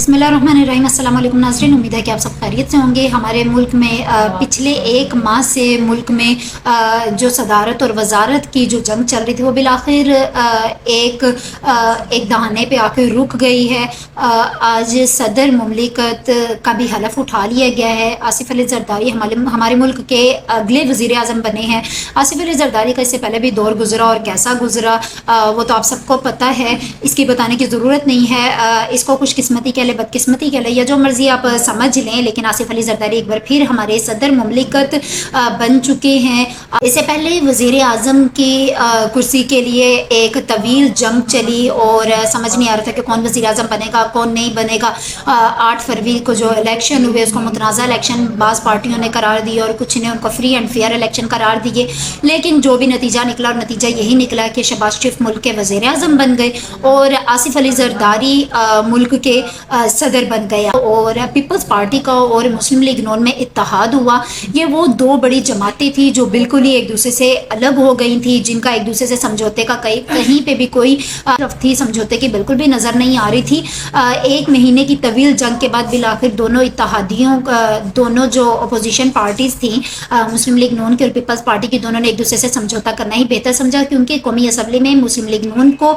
बिस्मिल्लाहिर्रहमानिर्रहीम। अस्सलाम वालेकुम नाज़रीन, उम्मीद है कि आप सब खैरियत से होंगे। हमारे मुल्क में पिछले एक माह से मुल्क में जो सदारत और वजारत की जो जंग चल रही थी वो बिलाखिर एक दहाने पे आकर रुक गई है। आज सदर मुमलिकत का भी हलफ उठा लिया गया है। आसिफ अली ज़रदारी हमारे मुल्क के अगले वज़ीर आज़म बने हैं। आसिफ अली ज़रदारी का इससे पहले भी दौर गुजरा और कैसा गुजरा वो तो आप सबको पता है, इसकी बताने की ज़रूरत नहीं है। इसको खुश किस्मती कह ले, बदकिस्मती कह ले, या जो मर्ज़ी आप समझ लें, लेकिन आसिफ अली ज़रदारी एक बार फिर हमारे सदर मुमलिकत बन चुके हैं। इससे पहले वज़ीर आज़म की कुर्सी के लिए एक तवील जंग चली और समझ नहीं आ रहा था कि कौन वज़ीर आज़म बनेगा कौन नहीं बनेगा। 8 फरवरी को जो इलेक्शन हुए उसको मुतनाज़ा इलेक्शन बाज़ पार्टियों ने करार दिया और कुछ ने उनको फ्री एंड फेयर इलेक्शन करार दिए। लेकिन जो भी नतीजा निकला, और नतीजा यही निकला कि शहबाज शरीफ मुल्क के वज़ीर आज़म बन गए और आसिफ अली ज़रदारी मुल्क के सदर बन गया और पीपल्स पार्टी का और मुस्लिम लीग नून में इत्तेहाद हुआ। ये वो दो बड़ी जमातें थी जो बिल्कुल ही एक दूसरे से अलग हो गई थी, जिनका एक दूसरे से समझौते का कहीं पे भी कोई तरफ थी समझौते की बिल्कुल भी नज़र नहीं आ रही थी। 1 महीने की तवील जंग के बाद बिलाखिर दोनों इत्तेहादियों दोनों जो अपोजिशन पार्टीज़ थी, मुस्लिम लीग नून की और पीपल्स पार्टी की, दोनों ने एक दूसरे से समझौता करना ही बेहतर समझा, क्योंकि कौमी असम्बली में मुस्लिम लीग नून को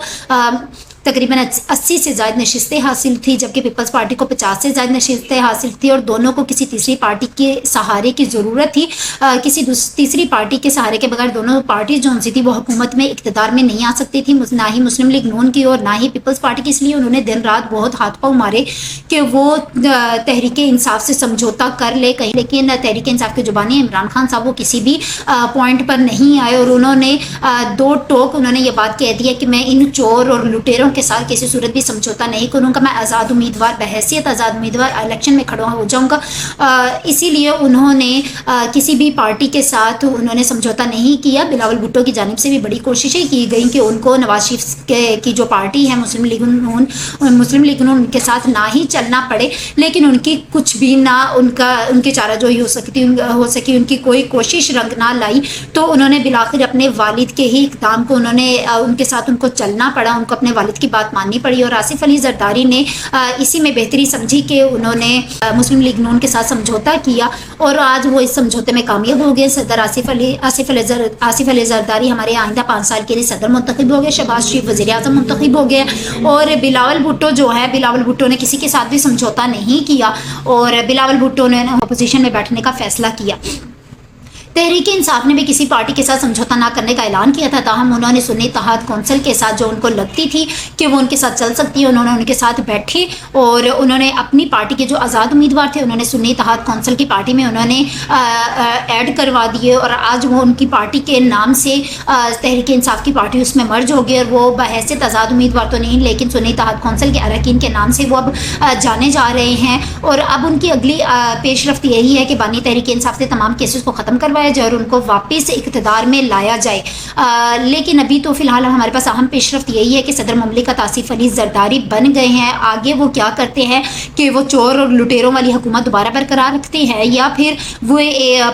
तकरीबन 80 से ज़्यादा नशिस्तें हासिल थी, जबकि पीपल्स पार्टी को 50 से ज़्यादा नशिस्तें हासिल थी और दोनों को किसी तीसरी पार्टी के सहारे की ज़रूरत थी। किसी तीसरी पार्टी के सहारे के बगैर दोनों पार्टी जो सी थी वो हुकूमत में इक़्तिदार में नहीं आ सकती थी, ना ही मुस्लिम लीग नून की और ना ही पीपल्स पार्टी की। इसलिए उन्होंने दिन रात बहुत हाथ पाँव मारे कि वो तहरीक इंसाफ से समझौता कर ले कहीं, लेकिन तहरीक इंसाफ के जुबानी इमरान खान साहब वो किसी भी पॉइंट पर नहीं आए और उन्होंने दो टोक उन्होंने ये बात कह दी है कि मैं इन चोर और लुटेरों के साथ किसी सूरत भी समझौता नहीं करूंगा, मैं आज़ाद उम्मीदवार बहैसियत आज़ाद उम्मीदवार इलेक्शन में खड़ा हो जाऊंगा। इसीलिए उन्होंने किसी भी पार्टी के साथ उन्होंने समझौता नहीं किया। बिलावल भुट्टो की जानिब से भी बड़ी कोशिशें की गई कि उनको नवाज शरीफ की जो पार्टी है मुस्लिम लीग नून के साथ ना ही चलना पड़े, लेकिन उनकी कुछ भी ना उनकी चाराजोई हो सकी उनकी कोई कोशिश रंग ना लाई। तो उन्होंने बिलाखिर अपने वालिद के ही इक़दाम को उनके साथ उनको चलना पड़ा, उनको अपने वालिद की बात माननी पड़ी और आसिफ अली ज़रदारी ने इसी में बेहतरी समझी कि उन्होंने मुस्लिम लीग नून के साथ समझौता किया और आज वो इस समझौते में कामयाब हो गए। सदर आसिफ अली ज़रदारी हमारे आइंदा 5 साल के लिए सदर मुंतखब हो गए, शहबाज शरीफ वज़ीर आज़म मुंतखब हो गए और बिलावल भुट्टो जो है, बिलावल भुट्टो ने किसी के साथ भी समझौता नहीं किया और बिलावल भुट्टो ने अपोजिशन में बैठने का फैसला किया। तहरीक इंसाफ ने भी किसी पार्टी के साथ समझौता ना करने का ऐलान किया था, ताहम उन्होंने सुन्नी इत्तेहाद कौंसिल के साथ जो उनको लगती थी कि वो उनके साथ चल सकती है, उन्होंने उनके साथ बैठे और उन्होंने अपनी पार्टी के जो आज़ाद उम्मीदवार थे उन्होंने सुन्नी इत्तेहाद कौंसिल की पार्टी में उन्होंने ऐड करवा दिए और आज वो उनकी पार्टी के नाम से तहरीक इंसाफ की पार्टी उसमें मर्ज हो गई और वो बहैसियत आज़ाद उम्मीदवार तो नहीं, लेकिन सुन्नी इत्तेहाद कौंसिल के अरकान के नाम से वो अब जाने जा रहे हैं और अब उनकी अगली पेशरफ्त यही है कि बानी तहरीक इंसाफ से तमाम केसेस को ख़त्म करवाया जाए और उनको वापस इक़्तिदार में लाया जाए। लेकिन अभी तो फ़िलहाल हमारे पास अहम पेशरफ्त यही है कि सदर मुमलिकत आसिफ अली ज़रदारी बन गए हैं। आगे वो क्या करते हैं कि वो चोर और लुटेरों वाली हुकूमत दोबारा बरकरार रखते हैं या फिर वो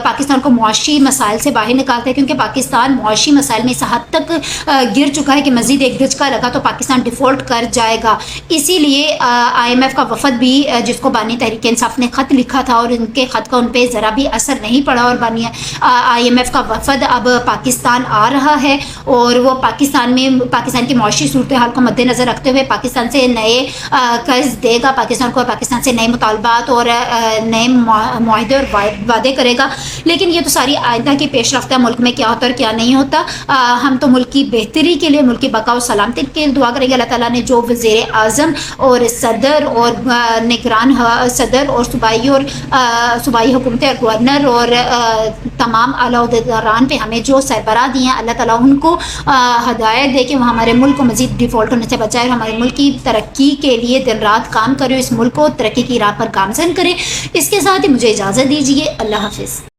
पाकिस्तान को मुआशी मसाइल से बाहर निकालते हैं, क्योंकि पाकिस्तान मुआशी मसाइल में इस हद तक गिर चुका है कि मज़ीद एक दचका लगा तो पाकिस्तान डिफ़ॉल्ट कर जाएगा। इसीलिए IMF का वफद भी, जिसको बानी तहरीक इंसाफ ने ख़त लिखा था और उनके ख़त का उन पर ज़रा भी असर नहीं पड़ा और IMF का वफद अब पाकिस्तान आ रहा है और वो पाकिस्तान की मुआशी सूरत हाल को मद्देनज़र रखते हुए पाकिस्तान से नए कर्ज देगा, पाकिस्तान से नए मुतालबात और नए मुआहदे और वादे करेगा। लेकिन ये तो सारी आइंदा की पेशरफ्त है, मुल्क में क्या होता है और क्या नहीं होता। हम तो मुल्क की बेहतरी के लिए, मुल्क की बका और सलामती के लिए दुआ करेंगे। अल्लाह ताला ने जो वज़ीर आज़म और सदर और निगरान सदर और सूबाई हुकूमतें और गवर्नर और तमाम आला-ओ-दरान पे हमें जो सरबराह दिए हैं, अल्लाह ताला उनको हदायत दे कि वो हमारे मुल्क को मज़ीद डिफ़ॉल्ट होने से बचाए और हमारे मुल्क की तरक्की के लिए दिन रात काम करे, इस मुल्क को तरक्की की राह पर गामज़न करे। इसके साथ ही मुझे इजाज़त दीजिए। अल्लाह हाफ़िज़।